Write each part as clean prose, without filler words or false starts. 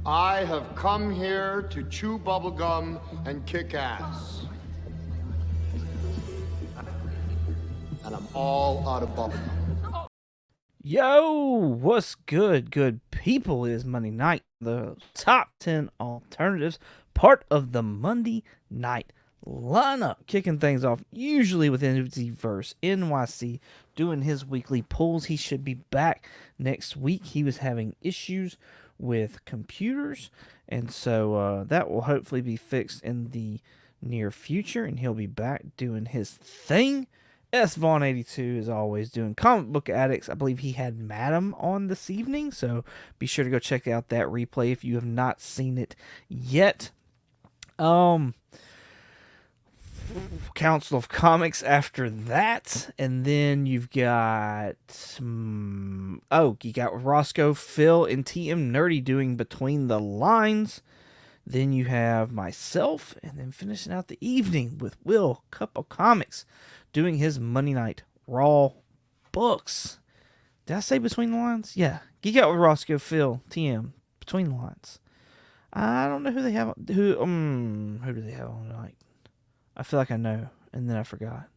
I have come here to chew bubblegum and kick ass. And I'm all out of bubblegum. Yo, what's good, good people? It is Monday night, the top 10 alternatives, part of the Monday night lineup. Kicking things off, usually with NVerse NYC doing his weekly polls. He should be back next week. He was having issues with computers, and so that will hopefully be fixed in the near future, and he'll be back doing his thing. S Vaughn 82 is always doing Comic Book Addicts. I believe he had Madam on this evening, so be sure to go check out that replay if you have not seen it yet. Council of Comics after that, and then you've got you got Roscoe, Phil, and TM Nerdy doing Between the Lines. Then you have myself, and then finishing out the evening with Will Cup of Comics doing his Monday Night Raw books. Did I say Between the Lines? Yeah. Geek Out with Roscoe, Phil, TM, Between the Lines. I don't know who they have. Who do they have on tonight? I feel like I know, and then I forgot.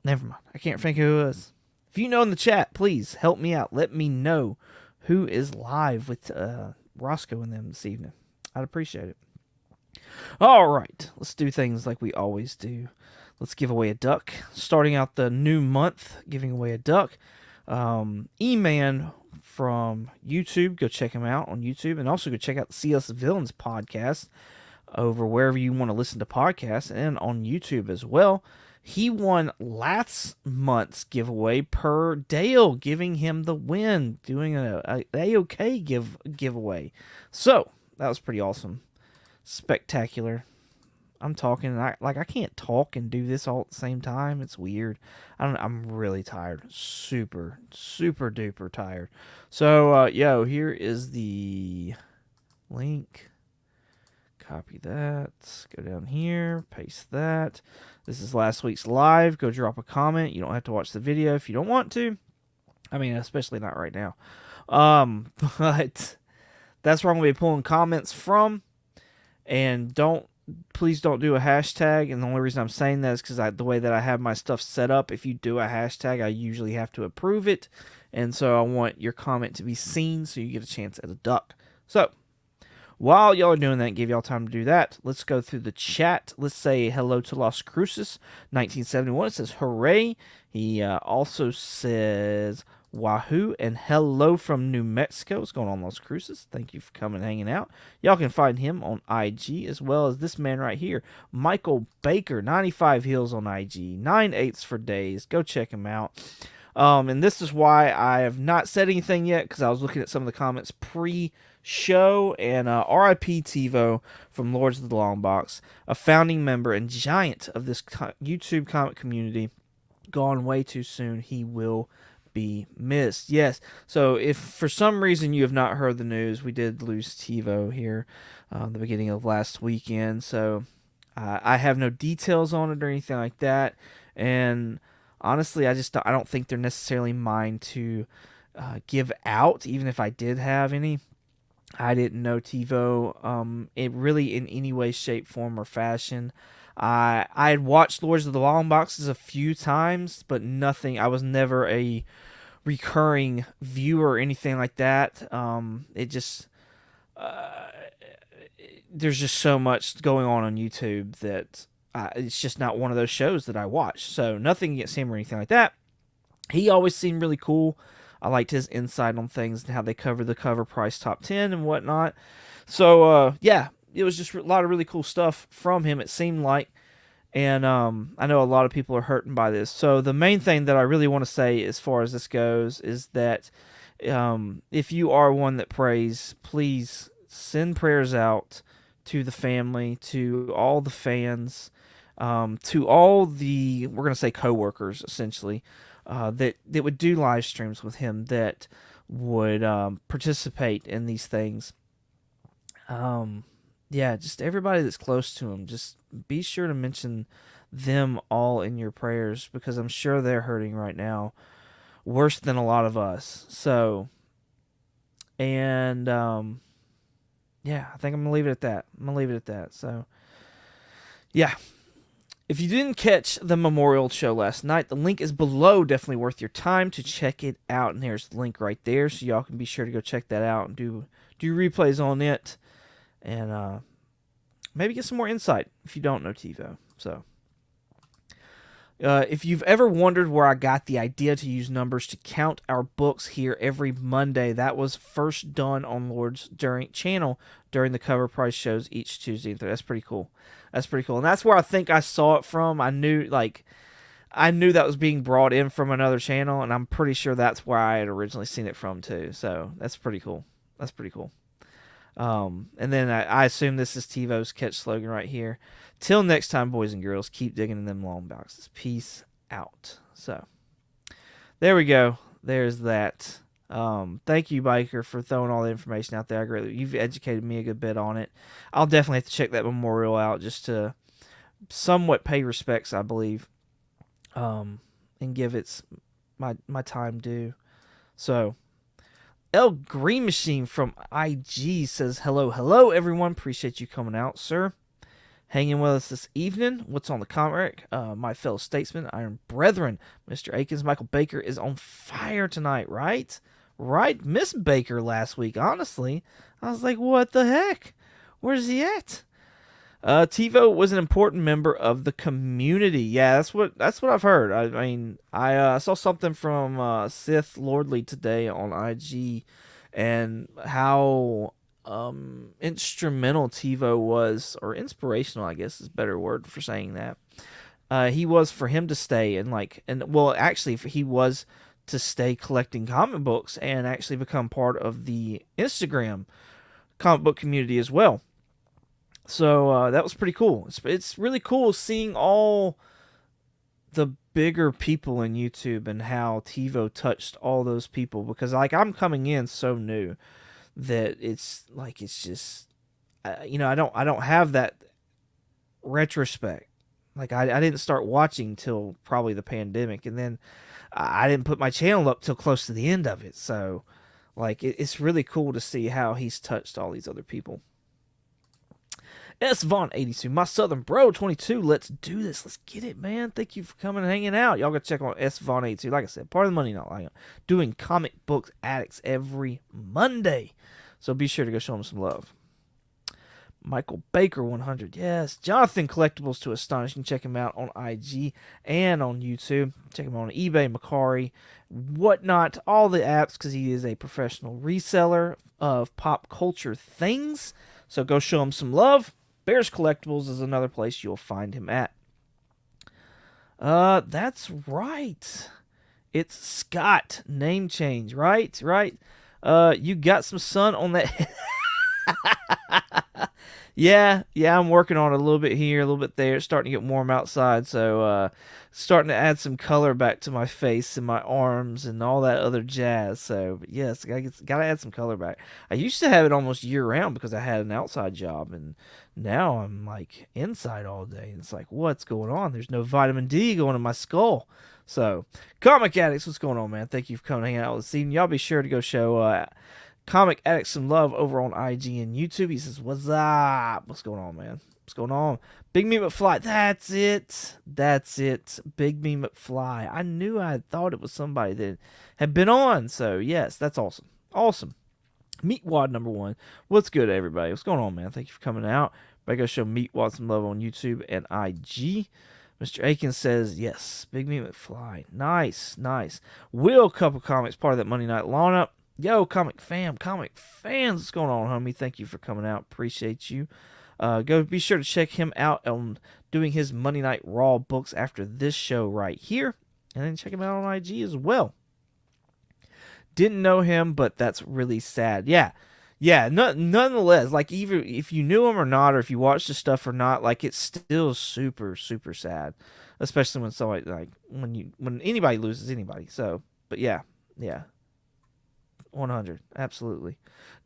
Never mind. I can't think who it was. If you know in the chat, please help me out. Let me know who is live with Roscoe and them this evening. I'd appreciate it. All right, let's do things like we always do. Let's give away a duck. Starting out the new month, giving away a duck. E-Man from YouTube, go check him out on YouTube, and also go check out the CS Villains podcast over wherever you want to listen to podcasts, and on YouTube as well. He won last month's giveaway per Dale, giving him the win, doing a AOK giveaway. So that was pretty awesome, spectacular. I'm talking, I can't talk and do this all at the same time. It's weird. I'm really tired, super duper tired. So here is the link. Copy that. Go down here. Paste that. This is last week's live. Go drop a comment. You don't have to watch the video if you don't want to. I mean, especially not right now. But that's where I'm going to be pulling comments from. And please don't do a hashtag. And the only reason I'm saying that is because the way that I have my stuff set up, if you do a hashtag, I usually have to approve it. And so I want your comment to be seen so you get a chance at a duck. So while y'all are doing that, give y'all time to do that, let's go through the chat. Let's say hello to Las Cruces, 1971. It says, hooray. He also says, wahoo, and hello from New Mexico. What's going on, Las Cruces? Thank you for coming and hanging out. Y'all can find him on IG, as well as this man right here, Michael Baker, 95 Heels on IG, 9/8 for days. Go check him out. And this is why I have not said anything yet, because I was looking at some of the comments pre-show, and R.I.P. TiVo from Lords of the Long Box, a founding member and giant of this YouTube comic community, gone way too soon. He will be missed. Yes, so if for some reason you have not heard the news, we did lose TiVo here the beginning of last weekend, so I have no details on it or anything like that, and honestly, I don't think they're necessarily mine to give out, even if I did have any. I didn't know TiVo it really in any way, shape, form, or fashion. I had watched Lords of the Long Boxes a few times, but nothing. I was never a recurring viewer or anything like that. It just there's just so much going on YouTube that it's just not one of those shows that I watch. So nothing against him or anything like that. He always seemed really cool. I liked his insight on things and how they cover the cover price top 10 and whatnot. So, it was just a lot of really cool stuff from him, it seemed like. And I know a lot of people are hurting by this. So the main thing that I really want to say as far as this goes is that if you are one that prays, please send prayers out to the family, to all the fans, to all the, we're going to say coworkers, essentially, that would do live streams with him, that would participate in these things. Just everybody that's close to him, just be sure to mention them all in your prayers, because I'm sure they're hurting right now worse than a lot of us. So And yeah, I think I'm gonna leave it at that. So yeah. If you didn't catch the memorial show last night, the link is below. Definitely worth your time to check it out. And there's the link right there, so y'all can be sure to go check that out and do replays on it, and maybe get some more insight if you don't know TiVo. So, if you've ever wondered where I got the idea to use numbers to count our books here every Monday, that was first done on Lord's channel during the cover price shows each Tuesday and Thursday. That's pretty cool. And that's where I think I saw it from. I knew that was being brought in from another channel, and I'm pretty sure that's where I had originally seen it from too. So that's pretty cool. And then I assume this is TiVo's catch slogan right here. Till next time, boys and girls, keep digging in them long boxes. Peace out. So there we go. There's that. Thank you, Biker, for throwing all the information out there. You've educated me a good bit on it. I'll definitely have to check that memorial out just to somewhat pay respects, I believe, and give it my time due. So, El Green Machine from IG says, hello, everyone. Appreciate you coming out, sir. Hanging with us this evening. What's on the comic? My fellow statesman, Iron Brethren, Mr. Akins, Michael Baker is on fire tonight, right? Right? Miss Baker last week, honestly. I was like, what the heck? Where's he at? TiVo was an important member of the community. Yeah, that's what I've heard. I saw something from Sith Lordly today on IG, and how instrumental TiVo was, or inspirational, I guess is a better word for saying that. He was for him to stay actually he was to stay collecting comic books and actually become part of the Instagram comic book community as well. So that was pretty cool. It's really cool seeing all the bigger people in YouTube and how TiVo touched all those people, because I'm coming in so new that it's just I don't have that retrospect. I didn't start watching till probably the pandemic, and then I didn't put my channel up till close to the end of it. So it's really cool to see how he's touched all these other people. S Vaughn 82, my Southern Bro 22. Let's do this. Let's get it, man. Thank you for coming and hanging out. Y'all go check on S Vaughn 82. Like I said, part of the Money Not Lying, doing Comic Book Addicts every Monday. So be sure to go show him some love. Michael Baker 100. Yes. Jonathan Collectibles to Astonishing. Check him out on IG and on YouTube. Check him out on eBay, Macari, whatnot, all the apps, because he is a professional reseller of pop culture things. So go show him some love. Bears Collectibles is another place you'll find him at. That's right. It's Scott. Name change, right? You got some sun on that. Yeah, I'm working on it a little bit here, a little bit there. It's starting to get warm outside, so starting to add some color back to my face and my arms and all that other jazz. So, but yes, gotta add some color back. I used to have it almost year-round because I had an outside job, and now I'm inside all day. It's what's going on? There's no vitamin D going in my skull. So, Comic Addicts, what's going on, man? Thank you for coming and hanging out this evening. Y'all be sure to go show Comic Addicts some love over on IG and YouTube. He says, what's up? What's going on, man? What's going on? Big Me McFly. That's it. Big Me McFly. I knew I had thought it was somebody that had been on. So, yes, that's awesome. Meatwad number 1. What's good, everybody? What's going on, man? Thank you for coming out. Everybody go show Meatwad some love on YouTube and IG. Mr. Akins says, yes, Big Me McFly. Nice. Will Couple Comics, part of that Monday night lineup. Yo, comic fans, what's going on, homie? Thank you for coming out. Appreciate you. Go be sure to check him out on doing his Monday Night Raw books after this show right here. And then check him out on IG as well. Didn't know him, but that's really sad. Yeah, nonetheless, even if you knew him or not, or if you watched the stuff or not, it's still super, super sad. Especially when somebody, when anybody loses anybody. So, but yeah. 100, absolutely.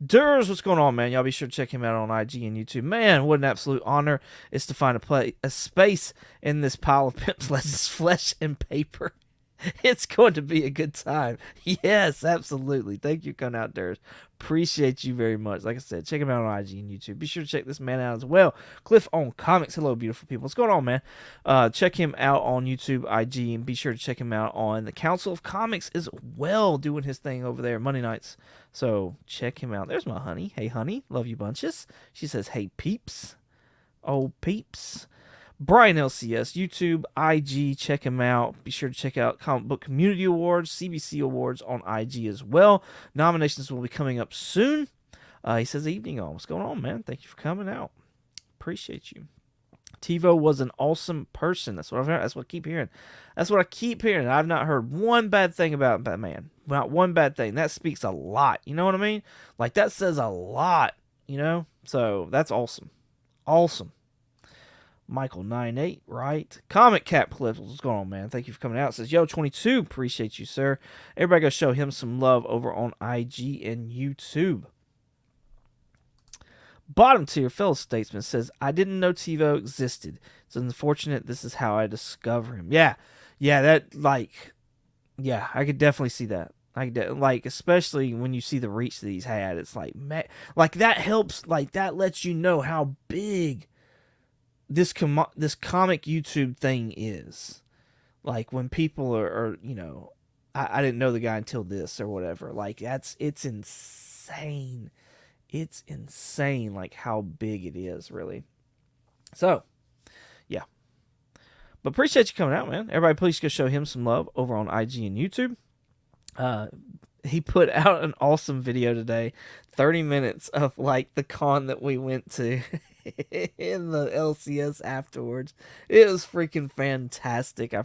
Durs, what's going on, man? Y'all be sure to check him out on IG and YouTube. Man, what an absolute honor it's to find a space in this pile of Pimp Sledge's flesh and paper. It's going to be a good time. Yes, absolutely. Thank you, Gun Outdoors. Appreciate you very much. Like I said, check him out on IG and YouTube. Be sure to check this man out as well. Cliff on Comics. Hello, beautiful people. What's going on, man? Check him out on YouTube, IG, and be sure to check him out on the Council of Comics as well, doing his thing over there Monday nights. So check him out. There's my honey. Hey, honey. Love you bunches. She says, hey, peeps. Oh, peeps. Brian LCS, YouTube, IG, check him out. Be sure to check out Comic Book Community Awards, CBC Awards on IG as well. Nominations will be coming up soon. He says, evening all. What's going on, man? Thank you for coming out. Appreciate you. TiVo was an awesome person. That's what I've heard. That's what I keep hearing. That's what I keep hearing. I've not heard one bad thing about that man. Not one bad thing. That speaks a lot. You know what I mean? Like, that says a lot, you know? So, that's awesome. Michael98, right? Comic Cat Clips, what's going on, man? Thank you for coming out. It says, yo, 22, appreciate you, sir. Everybody go show him some love over on IG and YouTube. Bottom tier, fellow statesman says, I didn't know TiVo existed. It's unfortunate this is how I discover him. Yeah, that, like, yeah, I could definitely see that. Like, especially when you see the reach that he's had, it's like, man, like, that helps, like, that lets you know how big this comic YouTube thing is. Like, when people are you know, I didn't know the guy until this or whatever. Like, it's insane. It's insane, like, how big it is, really. So, yeah. But appreciate you coming out, man. Everybody, please go show him some love over on IG and YouTube. He put out an awesome video today, 30 minutes of, like, the con that we went to in the LCS afterwards. It was freaking fantastic. I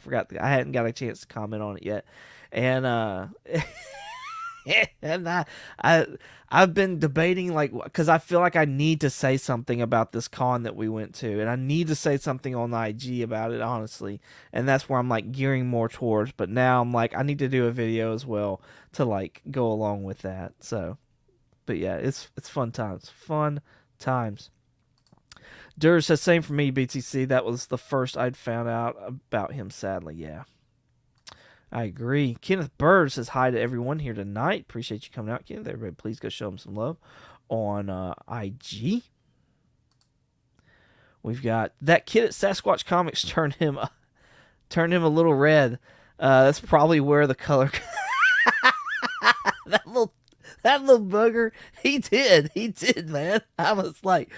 hadn't got a chance to comment on it yet. And and I've been debating, like, because I feel like I need to say something about this con that we went to, and I need to say something on IG about it, honestly, and that's where I'm, like, gearing more towards. But now I'm like, I need to do a video as well to, like, go along with that. So, but yeah, it's fun times. Dur says, same for me, BTC. That was the first I'd found out about him, sadly. Yeah. I agree. Kenneth Bird says hi to everyone here tonight. Appreciate you coming out, Kenneth. Everybody, please go show him some love on IG. We've got that kid at Sasquatch Comics turned him a little red. That's probably where the color. that little booger. He did, man. I was like,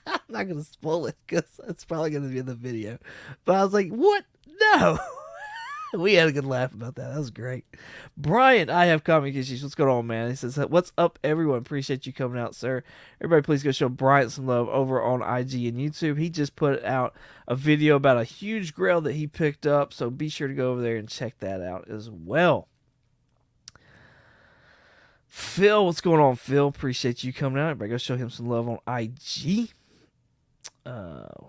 I'm not gonna spoil it because it's probably gonna be in the video. But I was like, what? No. We had a good laugh about that. That was great. Brian, I have comic issues. What's going on, man? He says, what's up, everyone? Appreciate you coming out, sir. Everybody, please go show Brian some love over on IG and YouTube. He just put out a video about a huge grail that he picked up, so be sure to go over there and check that out as well. Phil, what's going on, Phil? Appreciate you coming out. Everybody, go show him some love on IG.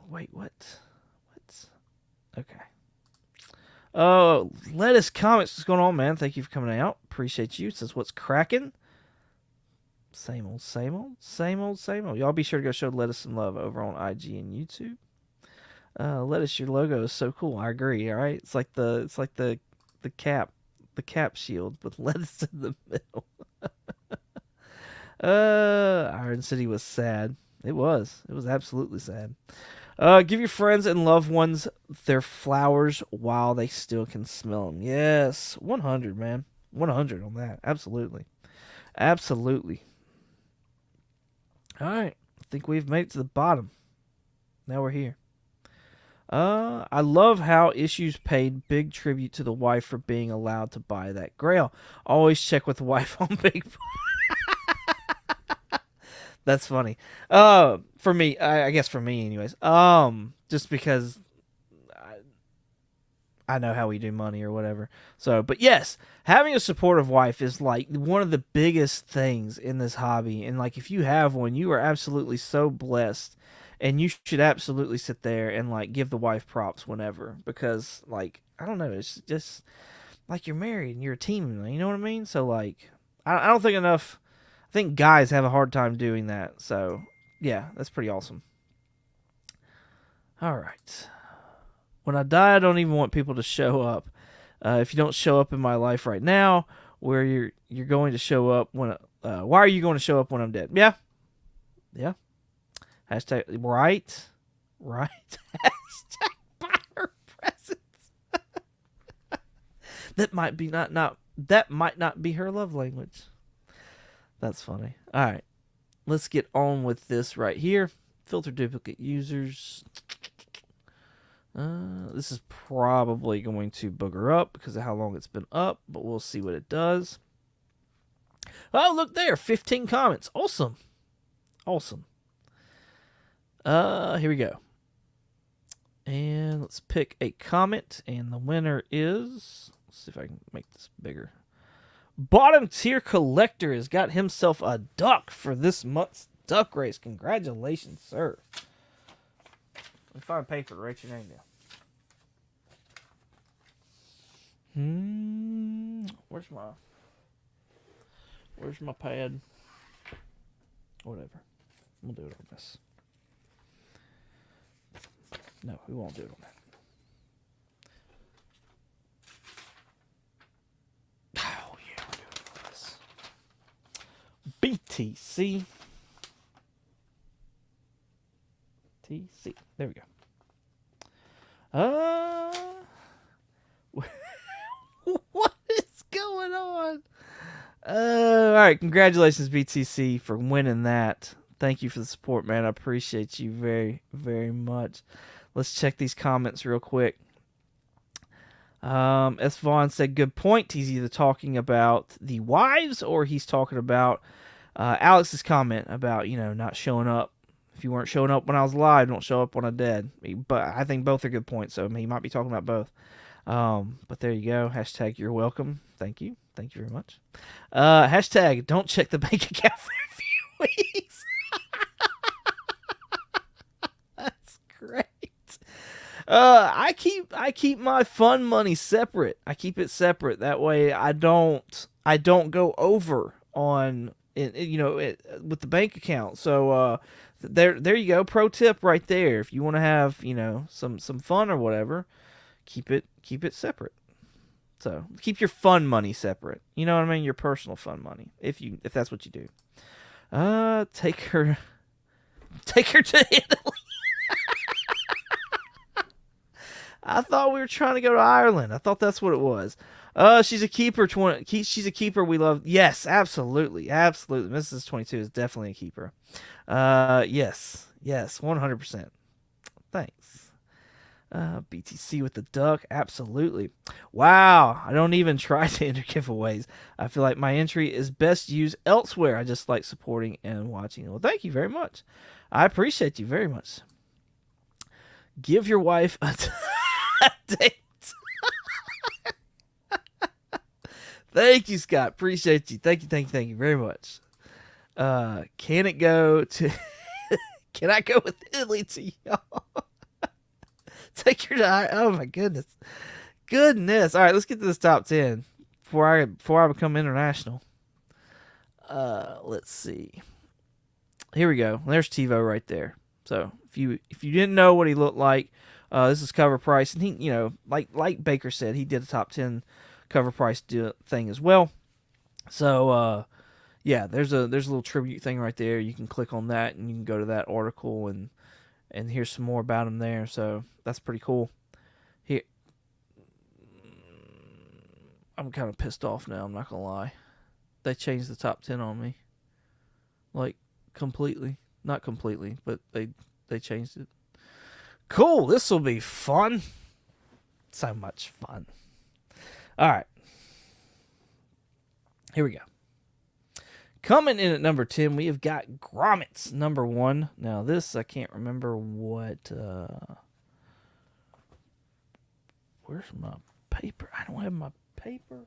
Wait, what? Okay. Lettuce Comics, what's going on, man? Thank you for coming out. Appreciate you. It says, what's cracking? Same old. Y'all be sure to go show Lettuce some love over on IG and YouTube. Lettuce, your logo is so cool. I agree. All right, it's like the cap shield with lettuce in the middle. Iron City was sad. It was absolutely sad. Give your friends and loved ones their flowers while they still can smell them. Yes, 100, man. 100 on that. Absolutely. All right. I think we've made it to the bottom. Now we're here. I love how Issues paid big tribute to the wife for being allowed to buy that grail. Always check with the wife on Big That's funny. For me, I guess for me anyways. Just because I know how we do money or whatever. So, but yes, having a supportive wife is like one of the biggest things in this hobby. And like, if you have one, you are absolutely so blessed, and you should absolutely sit there and like give the wife props whenever, because like, I don't know, it's just like you're married and you're a team, you know what I mean? So like, I don't think enough. I think guys have a hard time doing that. So, yeah, that's pretty awesome. All right. When I die, I don't even want people to show up. If you don't show up in my life right now, where you're going to show up when why are you going to show up when I'm dead? Yeah. Hashtag right. Hashtag buy her presents. That might be that might not be her love language. That's funny. All right. Let's get on with this right here. Filter duplicate users. This is probably going to booger up because of how long it's been up, but we'll see what it does. Oh, look there. 15 comments. Awesome. Here we go. And let's pick a comment, and the winner is... Let's see if I can make this bigger. Bottom tier collector has got himself a duck for this month's duck race. Congratulations, sir. Let me find paper to write your name down. Where's my pad? Whatever. We'll do it on this. No, we won't do it on that. Oh, yeah, we'll do it on this. BTC. TC. There we go. What is going on? All right, congratulations, BTC, for winning that. Thank you for the support, man. I appreciate you very, very much. Let's check these comments real quick. S. Vaughn said, good point. He's either talking about the wives or he's talking about Alex's comment about, not showing up. If you weren't showing up when I was alive, don't show up when I'm dead. But I think both are good points, so he might be talking about both. But there you go. Hashtag you're welcome. Thank you. Thank you very much. Hashtag don't check the bank account for a few weeks. That's great. I keep my fun money separate. I keep it separate. That way I don't go over on with the bank account. So there you go. Pro tip right there. If you want to have, some fun or whatever, keep it separate. So keep your fun money separate. You know what I mean? Your personal fun money. If that's what you do. Take her to Italy. I thought we were trying to go to Ireland. I thought that's what it was. She's a keeper. She's a keeper we love. Yes, absolutely. Mrs. 22 is definitely a keeper. Yes, 100%. Thanks. BTC with the duck. Absolutely. Wow. I don't even try to enter giveaways. I feel like my entry is best used elsewhere. I just like supporting and watching. Well, thank you very much. I appreciate you very much. Give your wife a date. Thank you, Scott. Appreciate you. Thank you very much. Can it go to... Can I go with Italy to y'all? Take her to... Oh, my goodness. All right, let's get to this top 10 before I become international. Let's see. Here we go. There's TiVo right there. So if you didn't know what he looked like, this is cover price, and he, like Baker said, he did a top 10 cover price thing as well. So yeah, there's a little tribute thing right there. You can click on that and you can go to that article and hear some more about him there. So that's pretty cool. Here, I'm kind of pissed off now. I'm not gonna lie. They changed the top 10 on me, like completely. Not completely, but they changed it. Cool. This will be fun. So much fun. All right. Here we go. Coming in at number 10, we have got Grommets, number 1. Now, this, I can't remember what... Where's my paper? I don't have my paper.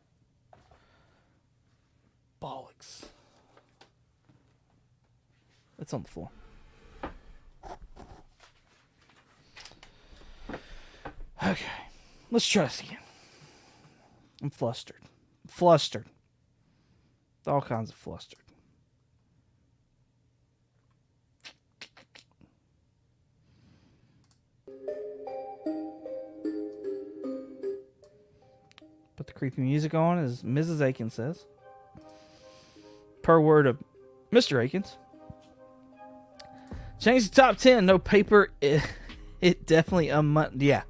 Bollocks. It's on the floor. Okay. Let's try this again. I'm flustered. All kinds of flustered. the creepy music on, as Mrs. Akins says. Per word of Mr. Akins. Change the top 10. No paper. It definitely yeah.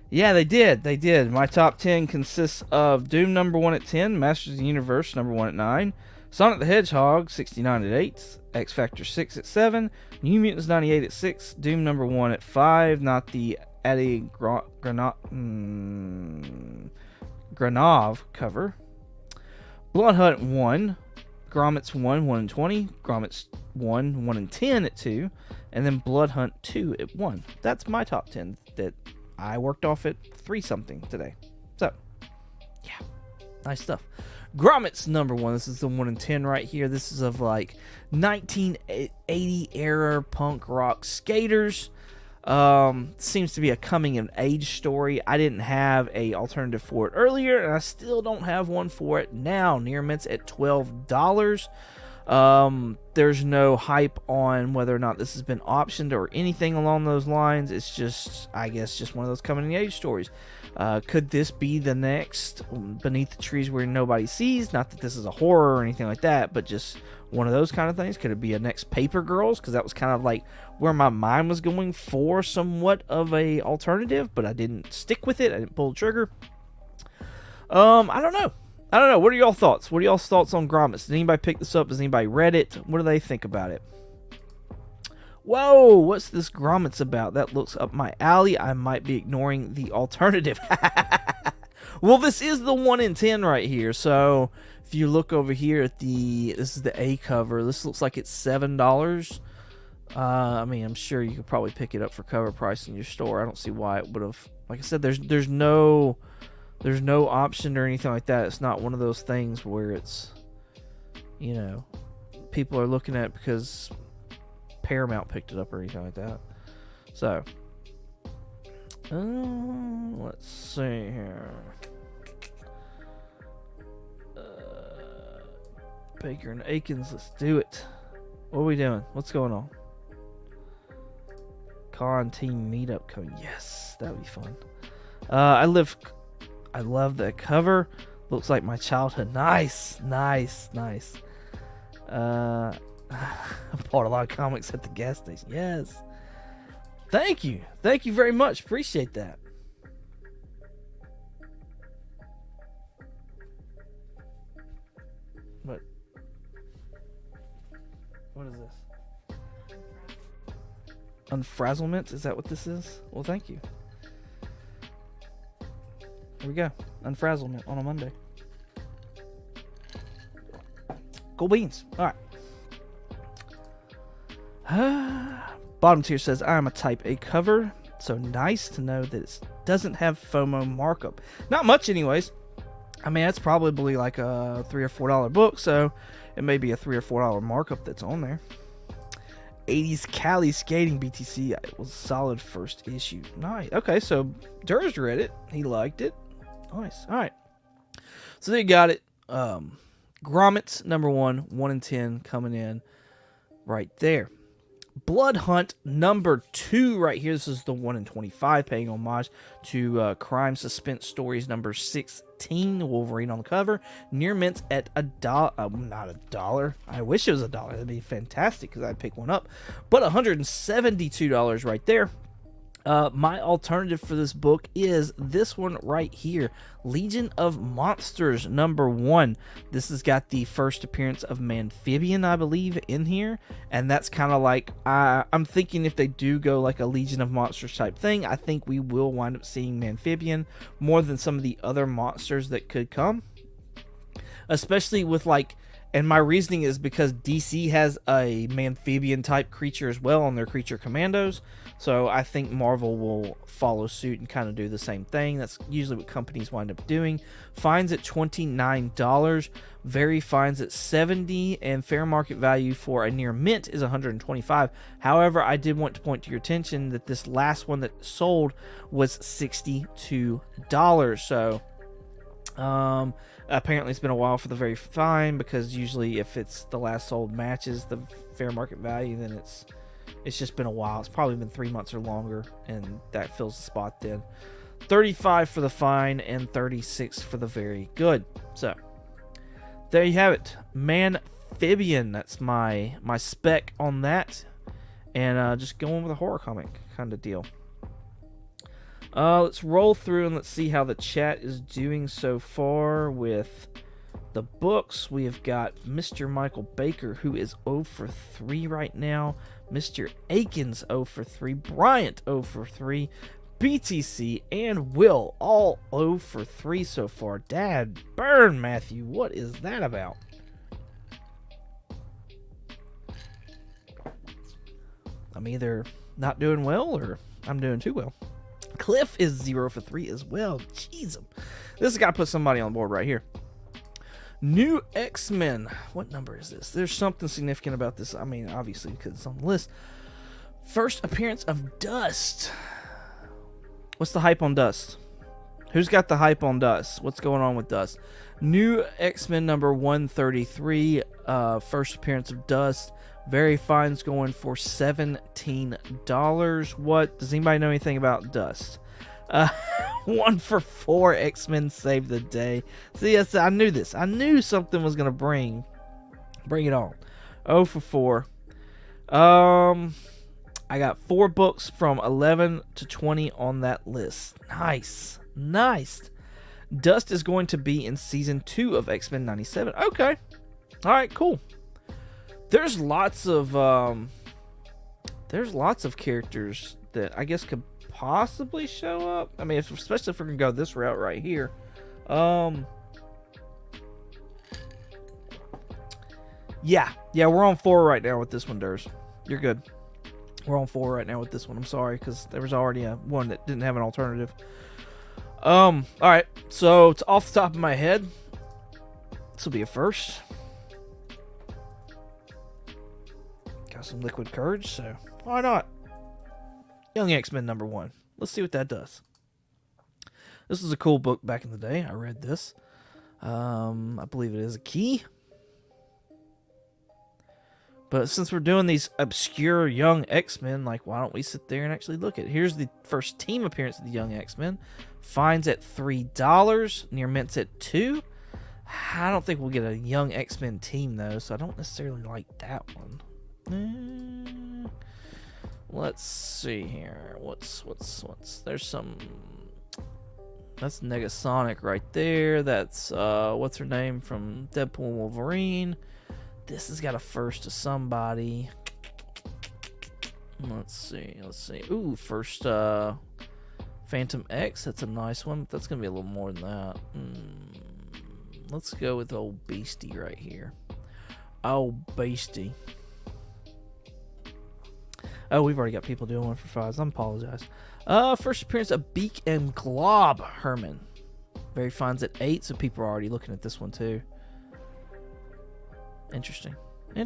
Yeah, they did. They did. My top 10 consists of Doom number 1 at 10, Masters of the Universe number 1 at 9, Sonic the Hedgehog 69 at 8, X Factor 6 at 7, New Mutants 98 at 6, Doom number 1 at 5, not the Eddie Granov cover, Blood Hunt 1, Grommets 1, 1 and 20, Grommets 1, 1 and 10 at 2, and then Blood Hunt 2 at 1. That's my top 10 that I worked off at 3-something today. So, yeah, nice stuff. Grommets number 1. This is the 1 and 10 right here. This is of like 1980 era punk rock skaters. Seems to be a coming of age story. I didn't have a alternative for it earlier, and I still don't have one for it now. Near Mint's at $12. There's no hype on whether or not this has been optioned or anything along those lines. It's just, I guess, just one of those coming of age stories. Could this be the next Beneath the Trees Where Nobody Sees? Not that this is a horror or anything like that, but just one of those kind of things. Could it be a next Paper Girls? Because that was kind of like where my mind was going for somewhat of a alternative, but I didn't stick with it. I didn't pull the trigger. I don't know. What are y'all thoughts? What are y'all's thoughts on Grommets? Did anybody pick this up? Has anybody read it? What do they think about it? Whoa, what's this Grommets about? That looks up my alley. I might be ignoring the alternative. Well, this is the 1 in 10 right here. So if you look over here at this is the A cover. This looks like it's $7. I mean, I'm sure you could probably pick it up for cover price in your store. I don't see why it would have. Like I said, there's no option or anything like that. It's not one of those things where it's, people are looking at it because Paramount picked it up or anything like that. So, let's see here. Baker and Akins, let's do it. What are we doing? What's going on? Con team meetup coming. Yes, that would be fun. I love the cover. Looks like my childhood. Nice. I bought a lot of comics at the gas station. Yes. Thank you very much. Appreciate that. What is this? Unfrazzlement? Is that what this is? Well, thank you. Here we go. Unfrazzlement on a Monday. Cool beans. All right. Bottom tier says, I'm a type A cover, so nice to know that it doesn't have FOMO markup. Not much anyways. I mean, it's probably like a $3 or $4 book, so it may be a $3 or $4 markup that's on there. 80s Cali skating BTC. It was a solid first issue. Nice. Okay, so Durs read it. He liked it. Nice. All right. So there you got it. Grommets number 1, 1 in 10 coming in right there. Blood Hunt number 2 right here. This is the 1 in 25, paying homage to Crime Suspense Stories number 16. Wolverine on the cover. Near Mint at $1. Not $1. I wish it was $1. That'd be fantastic because I'd pick one up. But $172 right there. My alternative for this book is this one right here, Legion of Monsters number 1. This has got the first appearance of Manphibian, I believe, in here, and that's kind of like, I'm thinking if they do go like a Legion of Monsters type thing, I think we will wind up seeing Manphibian more than some of the other monsters that could come, especially with like, and my reasoning is because DC has a Manphibian type creature as well on their creature commandos. So I think Marvel will follow suit and kind of do the same thing. That's usually what companies wind up doing. Fines at $29. Very Fines at $70. And fair market value for a near mint is $125. However, I did want to point to your attention that this last one that sold was $62. So apparently it's been a while for the Very Fine, because usually if it's the last sold matches the fair market value, then it's just been a while. It's probably been 3 months or longer, and that fills the spot then. 35 for the fine, and 36 for the very good. So, there you have it. Manphibian. That's my spec on that. And just going with a horror comic kind of deal. Let's roll through and let's see how the chat is doing so far with the books. We have got Mr. Michael Baker, who is 0 for 3 right now. Mr. Aikens, 0 for 3. Bryant, 0 for 3. BTC and Will, all 0 for 3 so far. Dad, burn, Matthew. What is that about? I'm either not doing well or I'm doing too well. Cliff is 0 for 3 as well. Jeez. This has got to put somebody on board right here. New X-Men. What number is this? There's something significant about this. I mean, obviously, because it's on the list. First appearance of Dust. What's the hype on Dust? Who's got the hype on Dust? What's going on with Dust? New X-Men number 133. First appearance of Dust. Very Fine's going for $17. What? Does anybody know anything about Dust? 1 for 4. X-Men saved the day. See, yes, I knew this. I knew something was going to bring it on. 0 for 4. I got 4 books from 11 to 20 on that list. Nice. Dust is going to be in season 2 of X-Men 97. Okay. All right, cool. There's lots of characters that I guess could possibly show up. I mean, especially if we're gonna go this route right here. Yeah, we're on 4 right now with this one, Durs. You're good. We're on 4 right now with this one. I'm sorry, because there was already one that didn't have an alternative. All right. So it's off the top of my head. This will be a first. Got some liquid courage, so why not? Young X-Men number 1. Let's see what that does. This is a cool book back in the day. I read this. I believe it is a key. But since we're doing these obscure Young X-Men, like, why don't we sit there and actually look at it? Here's the first team appearance of the Young X-Men. Fine's at $3. Near Mint's at $2. I don't think we'll get a Young X-Men team, though, so I don't necessarily like that one. Let's see here. What's there's some. That's Negasonic right there. That's what's her name from Deadpool and Wolverine. This has got a first to somebody. Let's see. Ooh, first Phantom X. That's a nice one, but that's gonna be a little more than that. Let's go with old Beastie right here. Old Beastie. Oh, we've already got people doing 1 for 5s. I apologize. First appearance of Beak and Glob Herman. Very Fine's at 8, so people are already looking at this one too. Interesting. I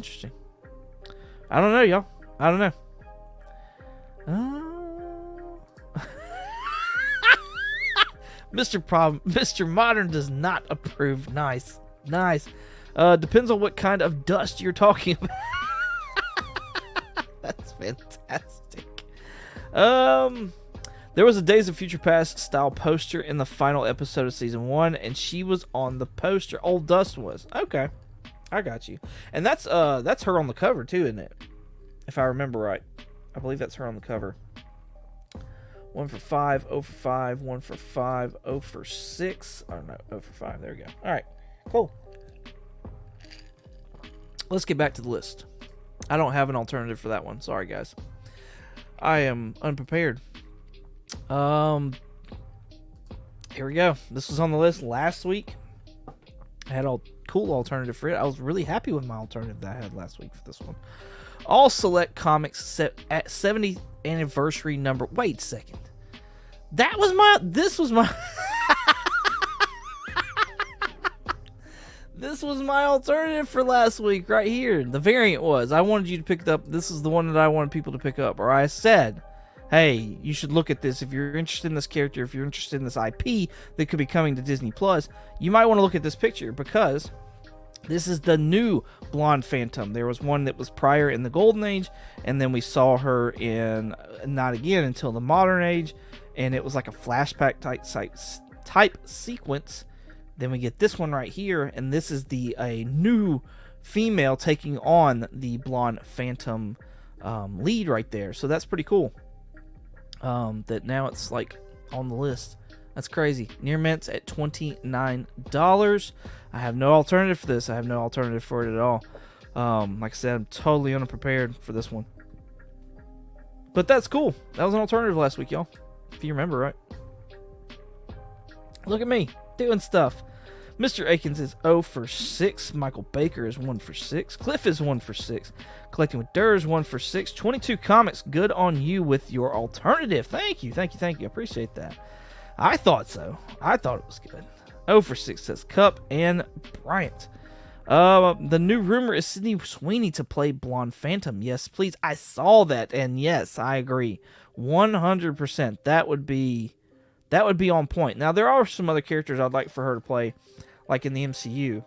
don't know, y'all. I don't know. Mr. Modern does not approve. Nice. Depends on what kind of dust you're talking about. That's fantastic. There was a Days of Future Past style poster in the final episode of season 1, and she was on the poster. Old Dust was. Okay. I got you. And that's her on the cover too, isn't it? If I remember right. I believe that's her on the cover. 1 for 5, 0 for 5, 1 for 5, 0 for 6. Oh no, 0 for 5. There we go. Alright, cool. Let's get back to the list. I don't have an alternative for that one. Sorry, guys. I am unprepared. Here we go. This was on the list last week. I had a cool alternative for it. I was really happy with my alternative that I had last week for this one. All Select Comics set at 70th anniversary number. Wait a second. This was my This was my alternative for last week right here. The variant was. I wanted you to pick it up. This is the one that I wanted people to pick up. Or I said, hey, you should look at this. If you're interested in this character, if you're interested in this IP that could be coming to Disney Plus, you might want to look at this picture because this is the new Blonde Phantom. There was one that was prior in the Golden Age, and then we saw her in not again until the Modern Age. and it was like a flashback type sequence. Then we get this one right here, and this is a new female taking on the blonde Phantom lead right there. So that's pretty cool. That now it's like on the list. That's crazy. Near Mint's at $29. I have no alternative for this. I have no alternative for it at all. Like I said, I'm totally unprepared for this one. But that's cool. That was an alternative last week, y'all. If you remember, right? Look at me doing stuff. Mr. Akins is 0 for 6. Michael Baker is 1 for 6. Cliff is 1 for 6. Collecting with Durr is 1 for 6. 22 Comics, good on you with your alternative. Thank you. I appreciate that. I thought so. I thought it was good. 0 for 6 says Cup and Bryant. The new rumor is Sydney Sweeney to play Blonde Phantom. Yes, please. I saw that, and yes, I agree. 100%. That would be on point. Now, there are some other characters I'd like for her to play, like in the MCU.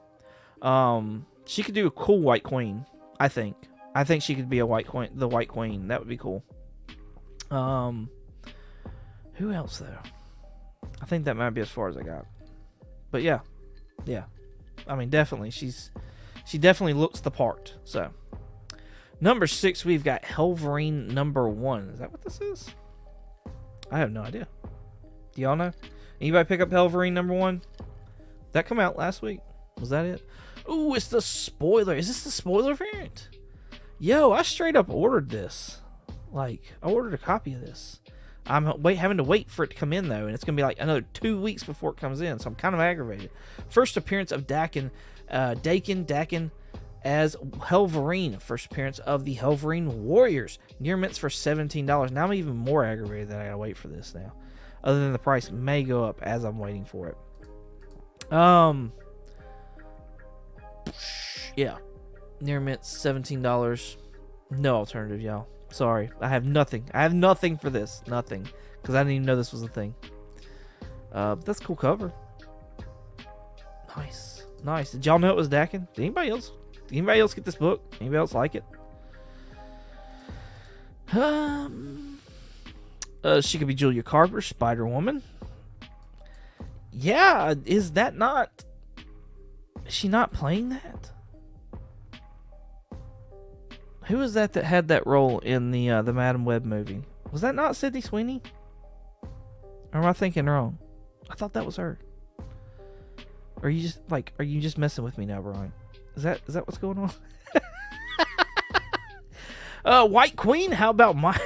She could do a cool White Queen, I think. I think she could be the White Queen. That would be cool. Who else, though? I think that might be as far as I got. But yeah. I mean, definitely. She definitely looks the part. So, number 6, we've got Helverine number 1. Is that what this is? I have no idea. Do y'all know? Anybody pick up Helverine number 1? Did that come out last week? Was that it? Ooh, it's the spoiler. Is this the spoiler variant? Yo, I straight up ordered this. Like, I ordered a copy of this. I'm having to wait for it to come in, though, and it's going to be like another 2 weeks before it comes in, so I'm kind of aggravated. First appearance of Dakin as Helverine. First appearance of the Helverine Warriors. Near Mints for $17. Now I'm even more aggravated that I got to wait for this now. Other than the price may go up as I'm waiting for it. Yeah. Near Mints, $17. No alternative, y'all. Sorry, I have nothing. I have nothing for this. Nothing. Because I didn't even know this was a thing. That's a cool cover. Nice. Did y'all know it was Dakin? Did anybody else get this book? Anybody else like it? She could be Julia Carter, Spider-Woman. Yeah, is she not playing that? Who was that had that role in the Madam Web movie? Was that not Sydney Sweeney? Or am I thinking wrong? I thought that was her. Or are you just messing with me now, Brian? Is that what's going on? White Queen, how about Miami?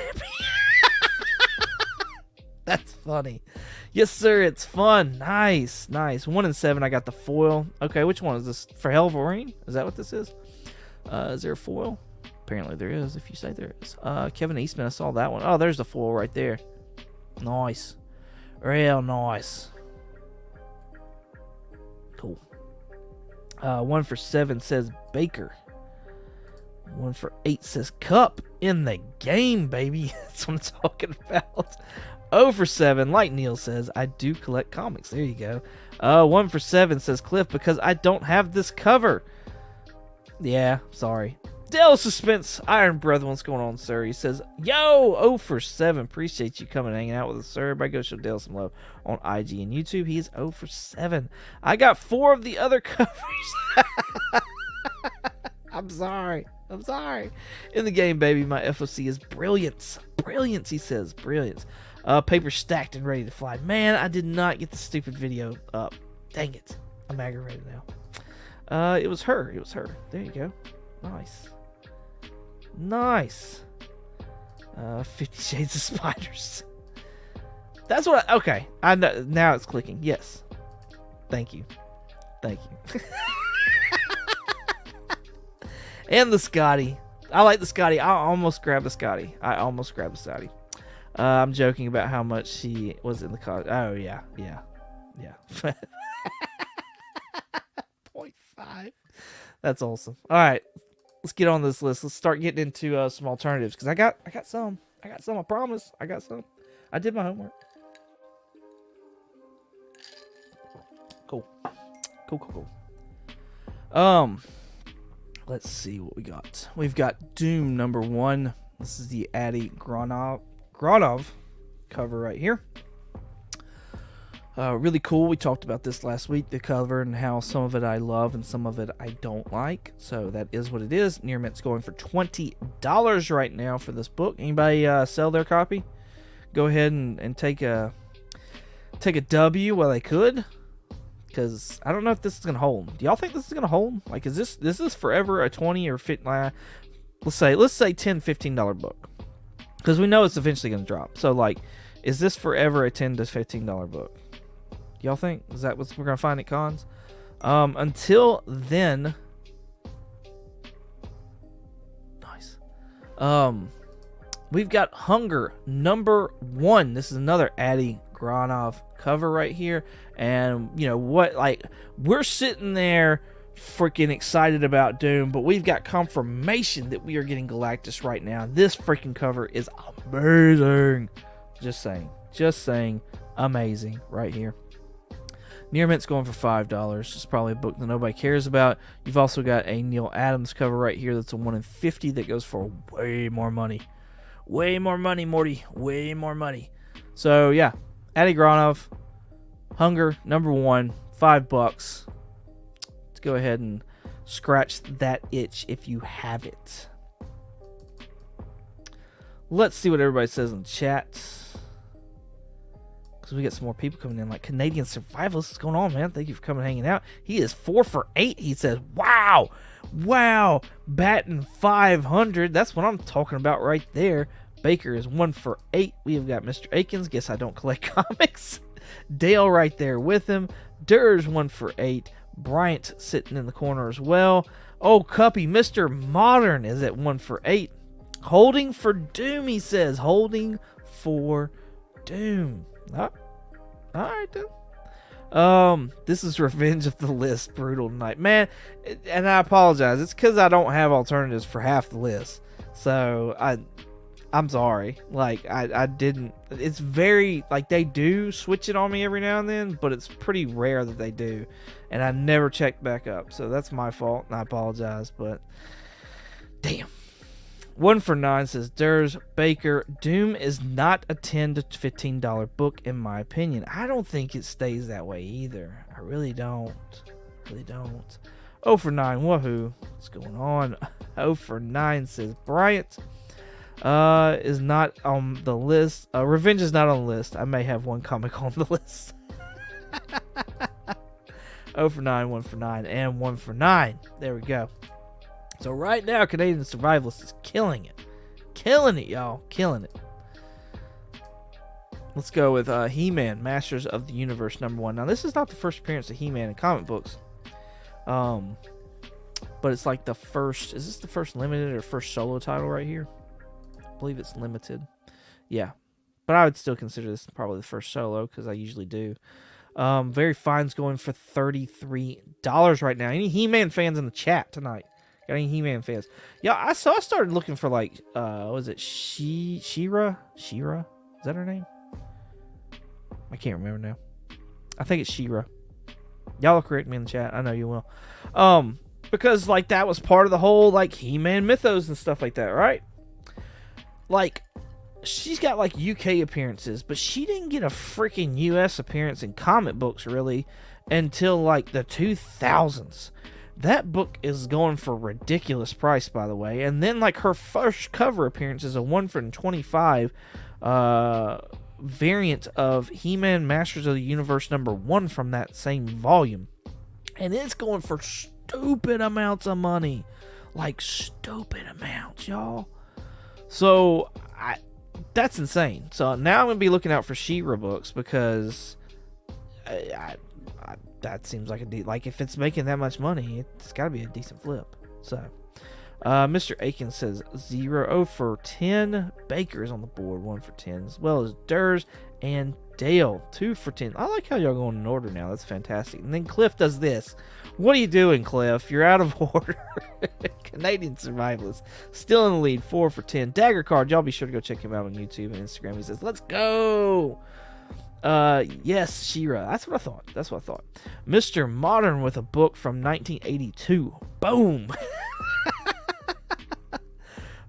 That's funny. Yes, sir, it's fun. Nice. 1 in 7, I got the foil. Okay, which one is this? For Helverine? Is that what this is? Is there a foil? Apparently there is, if you say there is. Kevin Eastman, I saw that one. Oh, there's the foil right there. Nice. Real nice. Cool. 1 for 7 says Baker. 1 for 8 says Cup. In the game, baby. That's what I'm talking about. 0 for 7, like Neil says, I do collect comics. There you go. 1 for 7 says Cliff, because I don't have this cover. Yeah, sorry. Dell Suspense, Iron Brother, what's going on, sir? He says, yo, 0 for 7. Appreciate you coming and hanging out with us, sir. Everybody go show Dale some love on IG and YouTube. He is 0 for 7. I got 4 of the other covers. I'm sorry. In the game, baby, my FOC is brilliance. Brilliance, he says. Brilliance. Paper stacked and ready to fly. Man, I did not get the stupid video up. Dang it. I'm aggravated now. It was her. There you go. Nice. 50 Shades of Spiders. That's what okay. I know, now it's clicking. Yes. Thank you. And the Scotty. I like the Scotty. I almost grabbed the Scotty. I'm joking about how much she was in the car. Oh, yeah. 0.5. That's awesome. All right. Let's get on this list. Let's start getting into some alternatives, because I got some. I promise. I got some. I did my homework. Cool. Let's see what we got. We've got Doom number 1. This is the Adi Granov cover right here. Really cool. We talked about this last week, the cover, and how some of it I love and some of it I don't like. So that is what it is. Near Mint's going for $20 right now for this book. Anybody sell their copy? Go ahead and take a W while they could. Because I don't know if this is going to hold. Do y'all think this is going to hold? Like, is this forever a 20 or 50? Let's say $10, $15 book. Because we know it's eventually going to drop. So, like, is this forever a $10 to $15 book? Y'all think? Is that what we're going to find at cons? Until then... Nice. We've got Hunger #1. This is another Adi Granov cover right here. And, you know, what, like, we're sitting there freaking excited about Doom, but we've got confirmation that we are getting Galactus right now. This freaking cover is amazing. Just saying, amazing right here. Near Mint's going for $5. It's probably a book that nobody cares about. You've also got a Neil Adams cover right here that's a 1 in 50 that goes for way more money. Way more money, Morty. Way more money. So, yeah. Adi Granov, Hunger #1, $5. Let's go ahead and scratch that itch if you have it. Let's see what everybody says in chat. Because we get some more people coming in. Like, Canadian Survivalist, what's going on, man? Thank you for coming and hanging out. He is 4 for 8. He says, wow. Batting 500. That's what I'm talking about right there. Baker is 1 for 8. We have got Mr. Akins. Guess I don't collect comics. Dale right there with him. Durs 1 for 8. Bryant sitting in the corner as well. Oh, Cuppy, Mr. Modern is at 1 for 8. Holding for Doom, he says. Holding for Doom. All right, then. This is Revenge of the List. Brutal tonight. Man, and I apologize. It's because I don't have alternatives for half the list. So, I'm sorry. Like, I didn't... It's very... Like, they do switch it on me every now and then, but it's pretty rare that they do. And I never checked back up. So, that's my fault, and I apologize, but... Damn. 1 for 9 says Durs Baker. Doom is not a $10 to $15 book, in my opinion. I don't think it stays that way either. I really don't. 0 for 9. Woohoo. What's going on? 0 for 9 says Bryant. Is not on the list. Revenge is not on the list. I may have one comic on the list. 0 for 9, 1 for 9, and 1 for 9. There we go. So right now, Canadian Survivalist is killing it. Killing it, y'all. Killing it. Let's go with He-Man, Masters of the Universe #1. Now, this is not the first appearance of He-Man in comic books. But it's like the first... Is this the first limited or first solo title right here? I believe it's limited. Yeah. But I would still consider this probably the first solo, because I usually do. Very Fine's going for $33 right now. Any He-Man fans in the chat tonight? Got any He-Man fans? Yeah, I started looking for, like, was it She-Ra? She-Ra? Is that her name? I can't remember now. I think it's She-Ra. Y'all will correct me in the chat. I know you will. Because, like, that was part of the whole, like, He-Man mythos and stuff like that, right? Like, she's got, like, UK appearances, but she didn't get a freaking US appearance in comic books, really, until, like, the 2000s. That book is going for a ridiculous price, by the way. And then, like, her first cover appearance is a 1 for 25 variant of He-Man Masters of the Universe #1 from that same volume. And it's going for stupid amounts of money. Like, stupid amounts, y'all. So, that's insane. So, now I'm going to be looking out for She-Ra books, because that seems like like, if it's making that much money, it's got to be a decent flip. So, Mr. Aiken says 0 for 10. Baker's on the board, 1 for 10, as well as Durs and Dale, 2 for 10. I like how y'all going in order now. That's fantastic. And then Cliff does this. What are you doing, Cliff? You're out of order. Canadian Survivalist still in the lead, 4 for 10. Dagger Card, y'all be sure to go check him out on YouTube and Instagram. He says, let's go. Yes, She-Ra. That's what I thought. Mr. Modern with a book from 1982. Boom.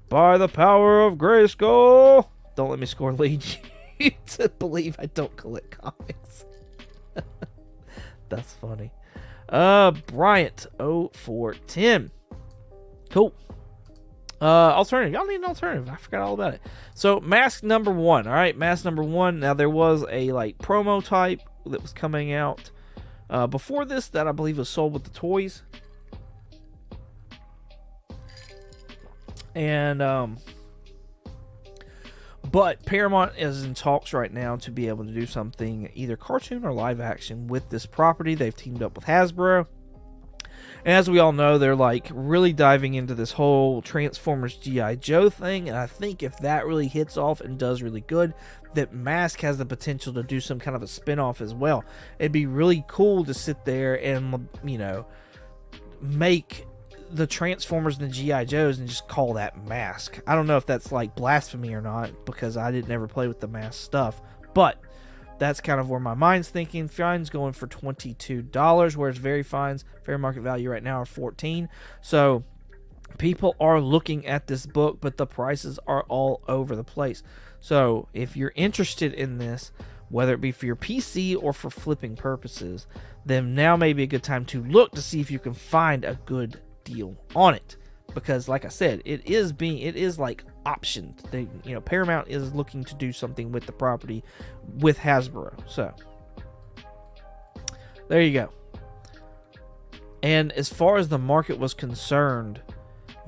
By the power of Grayskull. Don't let me score lead you to believe I don't collect comics. That's funny. Bryant 0410. Cool. Alternative. Y'all need an alternative. I forgot all about it. So, mask number 1. All right, mask number 1. Now, there was a like promo type that was coming out before this that I believe was sold with the toys. And but Paramount is in talks right now to be able to do something either cartoon or live action with this property. They've teamed up with Hasbro. And as we all know, they're like really diving into this whole Transformers G.I. Joe thing. And I think if that really hits off and does really good, that Mask has the potential to do some kind of a spin-off as well. It'd be really cool to sit there and, you know, make the Transformers and the G.I. Joes and just call that Mask. I don't know if that's like blasphemy or not, because I didn't ever play with the Mask stuff. But that's kind of where my mind's thinking. Fine's going for $22, whereas Very Fine's fair market value right now are $14. So people are looking at this book, but the prices are all over the place. So if you're interested in this, whether it be for your PC or for flipping purposes, then now may be a good time to look to see if you can find a good deal on it. Because like I said, it is like optioned. They, you know, Paramount is looking to do something with the property with Hasbro. So there you go. And as far as the market was concerned,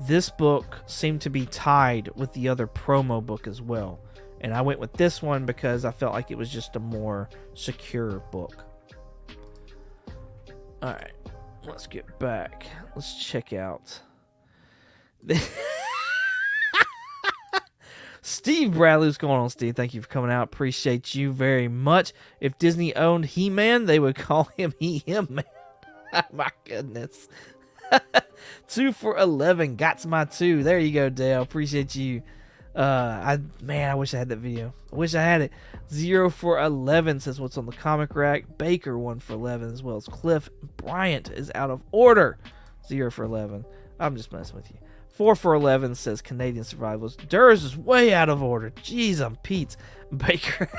this book seemed to be tied with the other promo book as well. And I went with this one because I felt like it was just a more secure book. Alright, let's get back. Let's check out Steve Bradley. What's going on, Steve? Thank you for coming out. Appreciate you very much. If Disney owned He-Man, they would call him He-Man. My goodness. 2 for 11. Got my 2. There you go, Dale. Appreciate you. I wish I had that video. I wish I had it. 0 for 11 says what's on the comic rack. Baker 1 for 11, as well as Cliff. Bryant is out of order. 0 for 11. I'm just messing with you. 4 for 11 says Canadian Survivalist. Durs is way out of order. Jeez, I'm Pete. Baker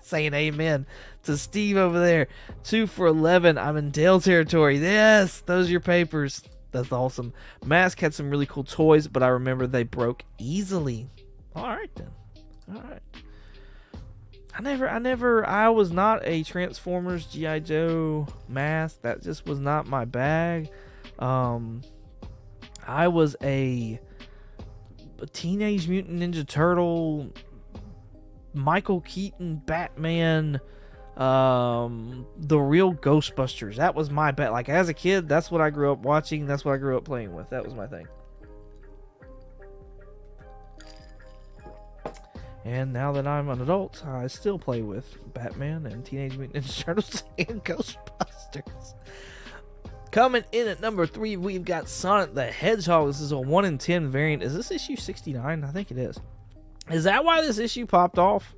saying amen to Steve over there. 2 for 11. I'm in Dale territory. Yes, those are your papers. That's awesome. Mask had some really cool toys, but I remember they broke easily. All right, then. All right. I was not a Transformers G.I. Joe Mask. That just was not my bag. I was a Teenage Mutant Ninja Turtle, Michael Keaton, Batman, the real Ghostbusters. That was my bet. Like, as a kid, that's what I grew up watching. That's what I grew up playing with. That was my thing. And now that I'm an adult, I still play with Batman and Teenage Mutant Ninja Turtles and Ghostbusters. Coming in at number 3, we've got Sonic the Hedgehog. This is a 1 in 10 variant. Is this issue 69? I think it is. Is that why this issue popped off?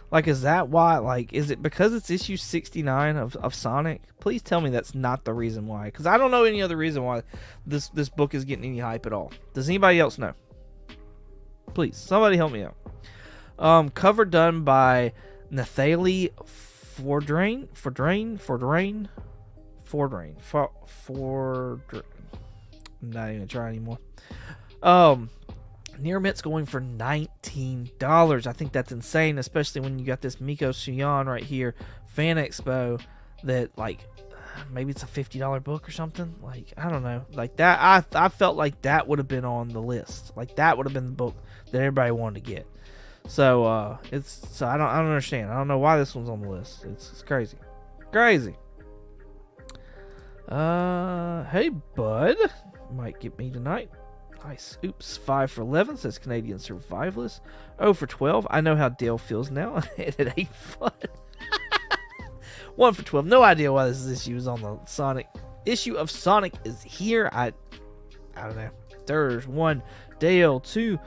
Like, is that why? Like, is it because it's issue 69 of Sonic? Please tell me that's not the reason why. Because I don't know any other reason why this book is getting any hype at all. Does anybody else know? Please, somebody help me out. Cover done by Nathalie Fordrain. I'm not even gonna try anymore. Near Mitt's going for $19. I think that's insane, especially when you got this Miko Suyan right here, Fan Expo, that like maybe it's a $50 book or something. Like, I don't know, like that. I felt like that would have been on the list. Like, that would have been the book that everybody wanted to get. So I don't understand. I don't know why this one's on the list. It's crazy. Hey bud, might get me tonight. Nice. Oops. 5 for 11 says Canadian Survivalist. 0 for 12. I know how Dale feels now. It ain't fun. 1 for 12. No idea why this issue is on the Sonic. Issue of Sonic is here. I don't know. There's 1. Dale 2.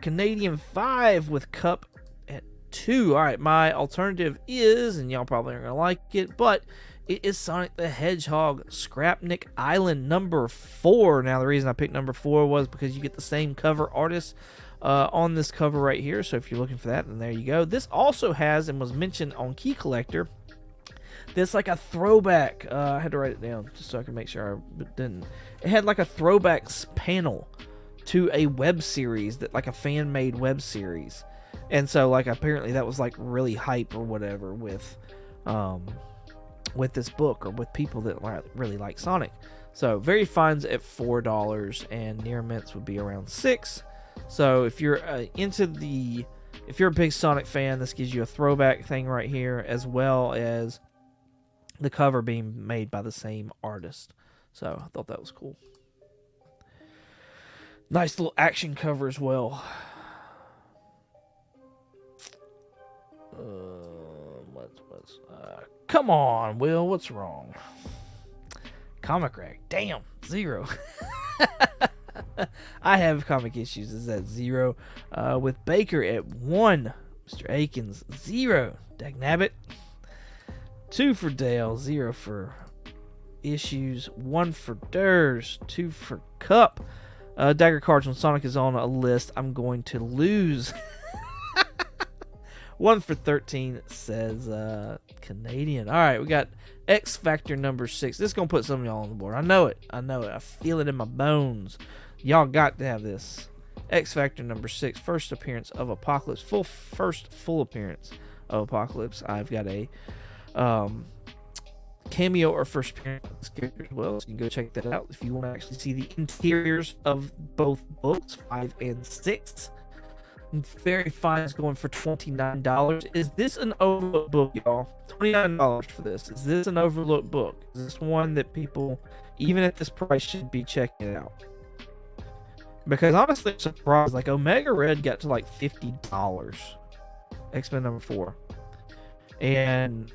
Canadian 5 with Cup at 2. All right. My alternative is, and y'all probably aren't gonna like it, but it is Sonic the Hedgehog Scrapnik Island number 4. Now, the reason I picked number 4 was because you get the same cover artist on this cover right here. So if you're looking for that, then there you go. This also has, and was mentioned on Key Collector, This like a throwback. I had to write it down just so I could make sure I didn't. It had like a throwbacks panel to a web series that like a fan made web series, and so like apparently that was like really hype or whatever with this book or with people that really like Sonic. So Very Fine's at $4 and Near Mints would be around $6. So if you're if you're a big Sonic fan, this gives you a throwback thing right here, as well as the cover being made by the same artist. So I thought that was cool. Nice little action cover as well. Come on, Will, what's wrong? Comic Rack, damn, 0. I have comic issues. Is at 0. With Baker at 1. Mr. Akins 0. Dagnabbit 2 for Dale, 0 for issues, 1 for Durs, 2 for Cup. Dagger cards when Sonic is on a list, I'm going to lose. 1 for 13 says Canadian. All right, we got X Factor number 6. This is going to put some of y'all on the board. I know it. I feel it in my bones. Y'all got to have this. X Factor number 6. First appearance of Apocalypse. First full appearance of Apocalypse. I've got a cameo or first appearance of this character as well. So you can go check that out if you want to actually see the interiors of both books, 5 and 6. Very Fine is going for $29. Is this an overlooked book, y'all? $29 for this. Is this an overlooked book? Is this one that people, even at this price, should be checking out? Because honestly, I'm surprised. Like Omega Red got to like $50. X-Men number 4. And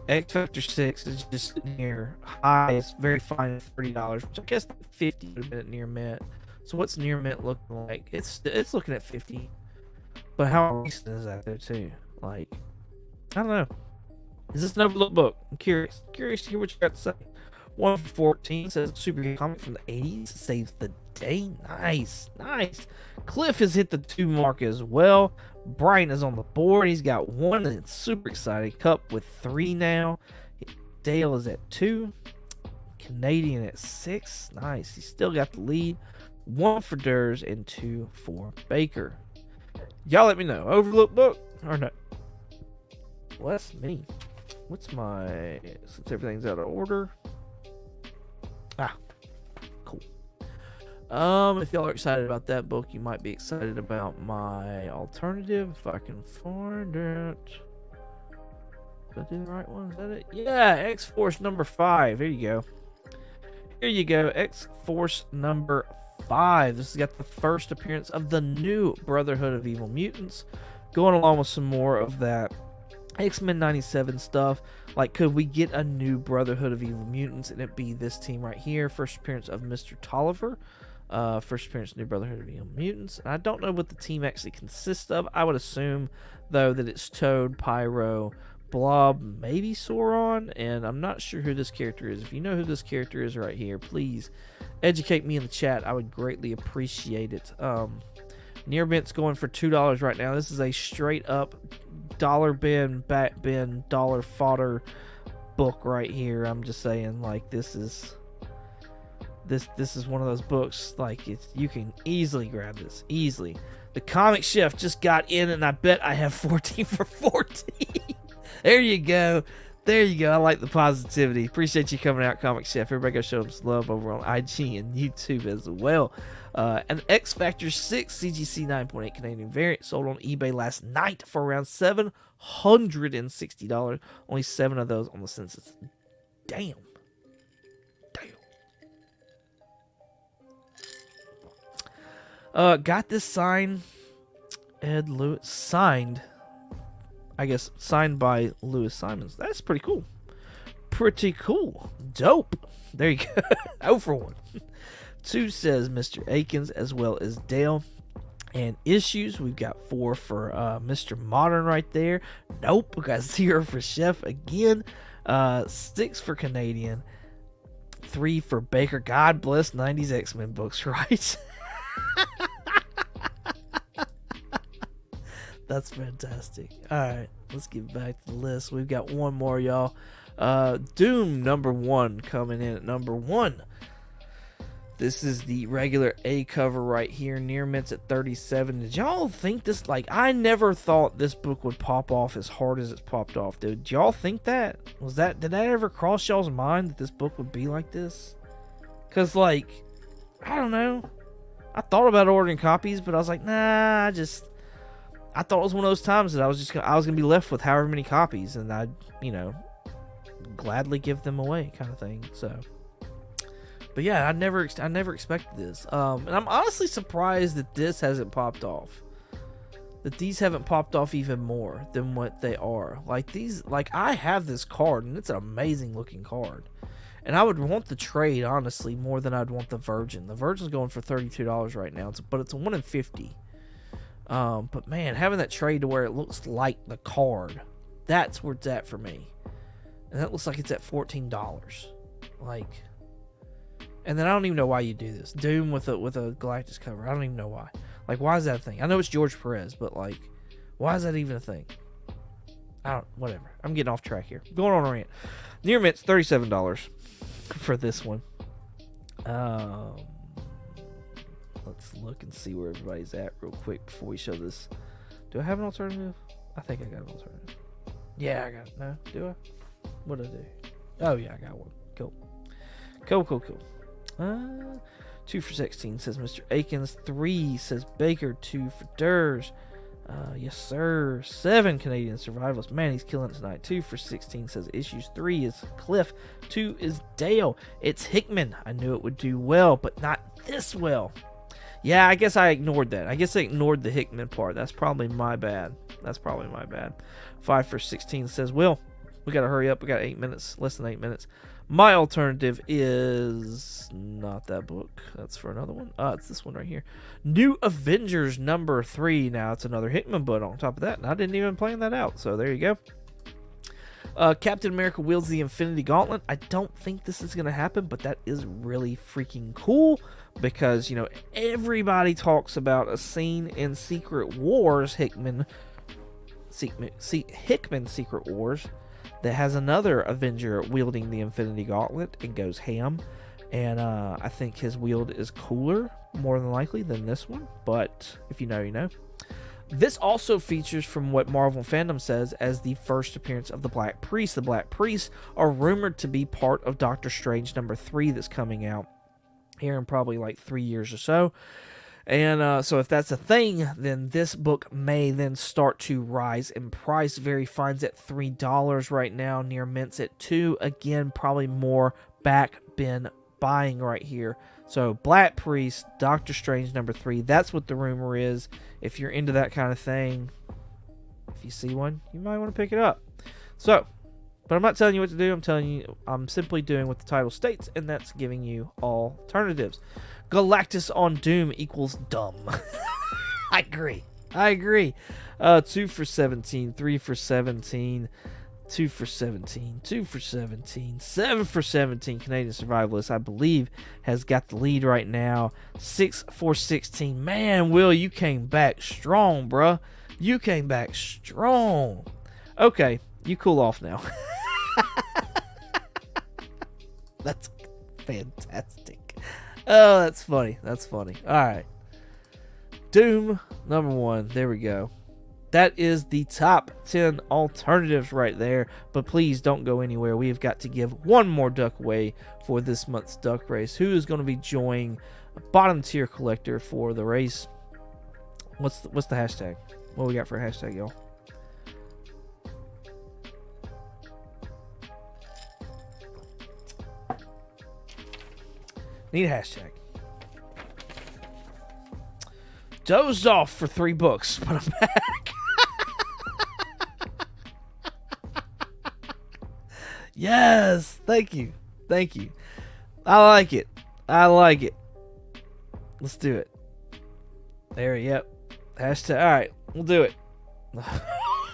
X Factor 6 is just sitting here high. It's Very Fine at $30, which I guess 50 would have been at Near Mint. So what's Near Mint looking like? It's looking at 50. But how recent is that though too? Like, I don't know. Is this an overlooked book? I'm curious. Curious to hear what you got to say. 1 for 14 says superhero comic from the 80s saves the day. Nice. Cliff has hit the 2 mark as well. Brian is on the board. He's got 1 and it's super excited. Cup with 3 now. Dale is at 2. Canadian at 6. Nice. He's still got the lead. 1 for Durs and 2 for Baker. Y'all let me know. Overlooked book or no? Well, that's me. What's my... Since everything's out of order. Cool. If y'all are excited about that book, you might be excited about my alternative. If I can find it. Did I do the right one? Is that it? Yeah, X-Force number 5. Here you go. X-Force number 5. This has got the first appearance of the new Brotherhood of Evil Mutants, going along with some more of that X-Men 97 stuff. Like, could we get a new Brotherhood of Evil Mutants and it be this team right here? First appearance of Mr. Tolliver. First appearance of New Brotherhood of Evil Mutants. And I don't know what the team actually consists of. I would assume, though, that it's Toad, Pyro, Blob, maybe Sauron, and I'm not sure who this character is. If you know who this character is right here, please educate me in the chat. I would greatly appreciate it. Near Mint's going for $2 right now. This is a straight up dollar bin, back bin, dollar fodder book right here. I'm just saying, like, this is one of those books, like, you can easily grab this. Easily. The Comic Chef just got in, and I bet I have 14 for 14. There you go. I like the positivity. Appreciate you coming out, Comic Chef. Everybody go show him some love over on IG and YouTube as well. An X Factor 6 CGC 9.8 Canadian variant sold on eBay last night for around $760. Only 7 of those on the census. Damn. Got this signed. Ed Lewis signed. I guess signed by Louis Simons. That's pretty cool. Dope. There you go. 0 for 1. 2 says Mr. Akins as well as Dale. And issues, we've got 4 for Mr. Modern right there. Nope. We got 0 for Chef again. 6 for Canadian. 3 for Baker. God bless 90s X-Men books, right? That's fantastic. Alright, let's get back to the list. We've got one more, y'all. Doom #1 coming in at #1. This is the regular A cover right here. Near mints at 37. Did y'all think this? Like, I never thought this book would pop off as hard as it's popped off, dude. Did y'all think that? Did that ever cross y'all's mind that this book would be like this? Because, like, I don't know. I thought about ordering copies, but I was like, nah, I thought it was one of those times that I was gonna be left with however many copies, and I'd, gladly give them away, kind of thing. So, but yeah, I never expected this, and I'm honestly surprised that this hasn't popped off. That these haven't popped off even more than what they are. Like these, like I have this card, and it's an amazing looking card. And I would want the trade, honestly, more than I'd want the Virgin. The Virgin's going for $32 right now, but it's a 1 in 50. But man, having that trade to where it looks like the card, that's where it's at for me. And that looks like it's at $14. Like, and then I don't even know why you do this. Doom with a Galactus cover. I don't even know why. Like, why is that a thing? I know it's George Perez, but like, why is that even a thing? Whatever. I'm getting off track here. Going on a rant. Near Mint's $37 for this one. Let's look and see where everybody's at real quick before we show this. Do I have an alternative? I think I got an alternative. Yeah, I got it. No, do I? What did I do? Oh, yeah, I got one. Cool. 2 for 16 says Mr. Akins. 3 says Baker. 2 for Durs. Yes, sir. 7 Canadian Survivalists. Man, he's killing it tonight. 2 for 16 says Issues. 3 is Cliff. 2 is Dale. It's Hickman. I knew it would do well, but not this well. Yeah, I guess I ignored that. I guess I ignored the Hickman part. That's probably my bad. 5 for 16 says Will. We got to hurry up. We got 8 minutes. Less than 8 minutes. My alternative is not that book. That's for another one. It's this one right here. New Avengers #3. Now it's another Hickman book on top of that, and I didn't even plan that out. So there you go. Captain America wields the Infinity Gauntlet. I don't think this is going to happen, but that is really freaking cool because, everybody talks about a scene in Secret Wars, Hickman Secret Wars, that has another Avenger wielding the Infinity Gauntlet and goes ham. And I think his wield is cooler, more than likely, than this one. But if you know, you know. This also features, from what Marvel Fandom says, as the first appearance of the Black Priest. The Black Priests are rumored to be part of Doctor Strange #3 that's coming out here in probably like 3 years or so. And so if that's a thing, then this book may then start to rise in price. Very Fine's at $3 right now. Near Mint's at $2. Again, probably more back bin buying right here. So Black Priest, Doctor Strange #3. That's what the rumor is. If you're into that kind of thing, if you see one, you might want to pick it up. So, but I'm not telling you what to do. I'm simply doing what the title states, and that's giving you alternatives. Galactus on Doom equals dumb. I agree. 2 for 17, 3 for 17, 2 for 17, 2 for 17, 7 for 17. Canadian Survivalist, I believe, has got the lead right now. 6 for 16. Man, Will, you came back strong, bruh. You came back strong. Okay, you cool off now. That's fantastic. Oh, that's funny. All right. Doom #1. There we go. That is the top 10 alternatives right there. But please don't go anywhere. We have got to give one more duck away for this month's duck race. Who is going to be joining a bottom tier collector for the race? What's the hashtag? What we got for a hashtag, y'all? Need a hashtag. Dozed off for 3 books, but I'm back. Yes, thank you. I like it. Let's do it. There, yep. Hashtag. All right, we'll do it.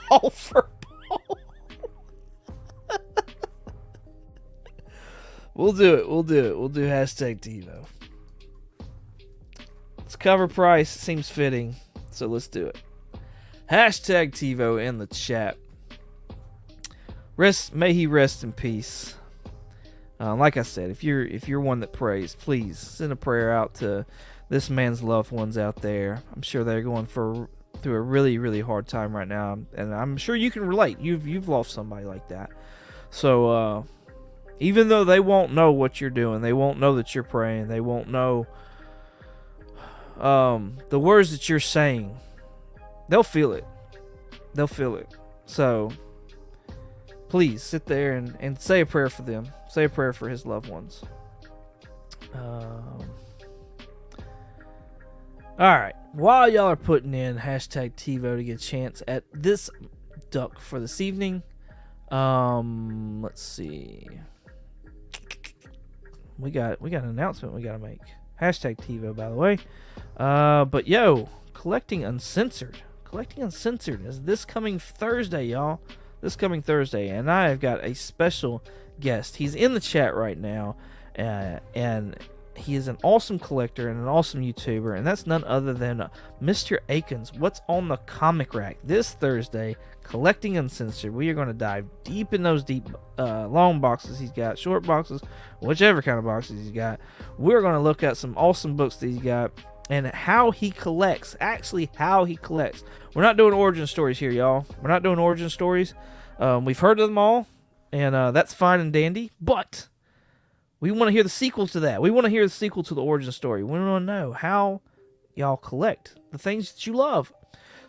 All for Paul. We'll do it. We'll do hashtag TiVo. Its cover price seems fitting, so let's do it. Hashtag TiVo in the chat. May he rest in peace. Like I said, if you're one that prays, please send a prayer out to this man's loved ones out there. I'm sure they're going through a really, really hard time right now, and I'm sure you can relate. You've lost somebody like that. So even though they won't know what you're doing, they won't know that you're praying, they won't know the words that you're saying, they'll feel it. They'll feel it. So please sit there and say a prayer for them. Say a prayer for his loved ones. Alright. While y'all are putting in hashtag TiVo to get a chance at this duck for this evening, let's see. We got an announcement we gotta make. Hashtag TiVo, by the way. But yo, Collecting Uncensored. Collecting Uncensored is this coming Thursday, y'all. This coming Thursday, and I have got a special guest. He's in the chat right now, and he is an awesome collector and an awesome YouTuber, and that's none other than Mr. Akins. What's on the comic rack this Thursday? Collecting Uncensored. We are going to dive deep in those long boxes he's got, short boxes, whichever kind of boxes he's got. We're going to look at some awesome books that he's got and how he collects. Actually, how he collects. We're not doing origin stories here, y'all. We're not doing origin stories. We've heard of them all, and that's fine and dandy, but we want to hear the sequel to that. We want to hear the sequel to the origin story. We want to know how y'all collect the things that you love.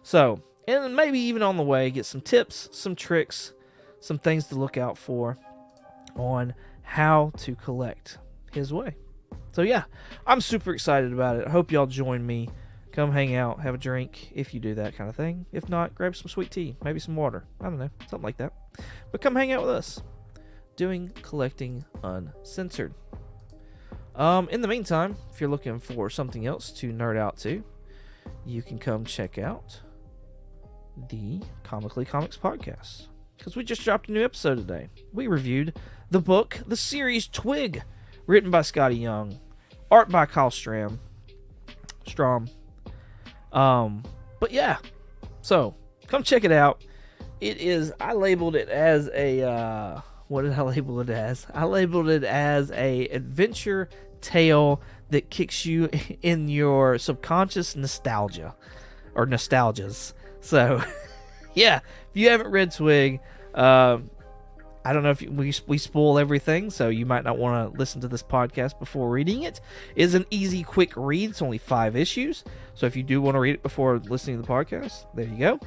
So, and maybe even on the way, get some tips, some tricks, some things to look out for on how to collect his way. So yeah, I'm super excited about it. I hope y'all join me. Come hang out, have a drink, if you do that kind of thing. If not, grab some sweet tea, maybe some water. I don't know, something like that. But come hang out with us, doing Collecting Uncensored. In the meantime, if you're looking for something else to nerd out to, you can come check out the Comically Comics podcast, because we just dropped a new episode today. We reviewed the book, the series Twig, written by Skottie Young, art by Kyle Strahm. But yeah, so come check it out. It is, I labeled it as a, what did I label it as? I labeled it as a adventure tale that kicks you in your subconscious nostalgias. So, yeah, if you haven't read Twig, I don't know if we spoil everything, so you might not want to listen to this podcast before reading it. It is an easy, quick read. It's only 5 issues, so if you do want to read it before listening to the podcast, there you go.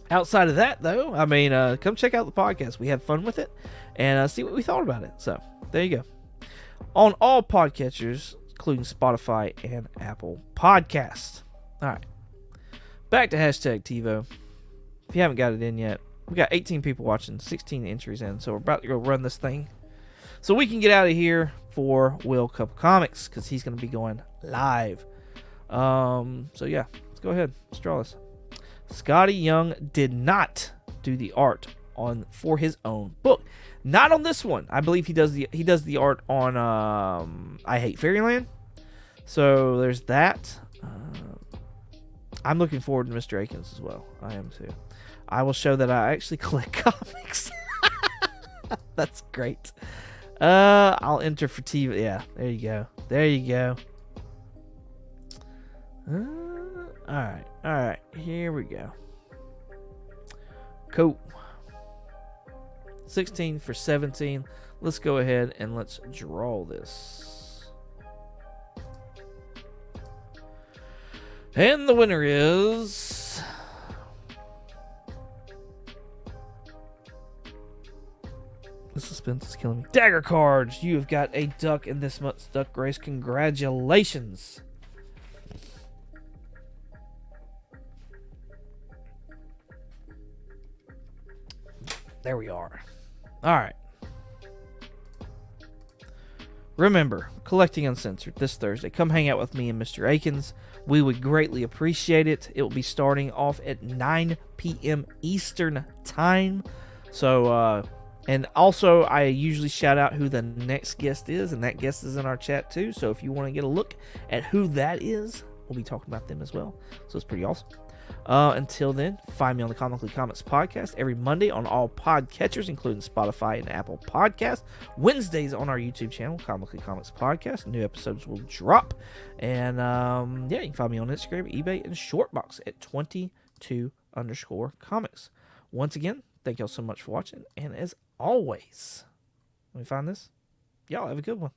Outside of that, though, I mean, come check out the podcast. We have fun with it, and see what we thought about it. So, there you go. On all podcatchers, including Spotify and Apple Podcasts. All right. Back to hashtag TiVo. If you haven't got it in yet, we got 18 people watching, 16 entries in, so we're about to go run this thing so we can get out of here for Will Cup Comics, because he's going to be going live. So yeah, let's go ahead. Let's draw this. Skottie Young did not do the art for his own book. Not on this one. I believe he does the art on I Hate Fairyland. So there's that. I'm looking forward to Mr. Akins as well. I am too. I will show that I actually collect comics. That's great. I'll enter for TV. Yeah, there you go. There you go. All right. Here we go. Cool. 16 for 17. Let's go ahead and let's draw this. And the winner is... The suspense is killing me. Dagger Cards, you have got a duck in this month's Duck Race. Congratulations. There we are. All right. Remember, Collecting Uncensored this Thursday. Come hang out with me and Mr. Akins. We would greatly appreciate it. It will be starting off at 9 p.m. Eastern Time. So, and also, I usually shout out who the next guest is, and that guest is in our chat too. So if you want to get a look at who that is, we'll be talking about them as well. So it's pretty awesome. Until then, find me on the Comically Comics podcast every Monday on all podcatchers, including Spotify and Apple Podcasts. Wednesdays on our YouTube channel, Comically Comics Podcast. New episodes will drop. And you can find me on Instagram, eBay, and Shortbox at 22_comics. Once again, thank y'all so much for watching. And as always, let me find this. Y'all have a good one.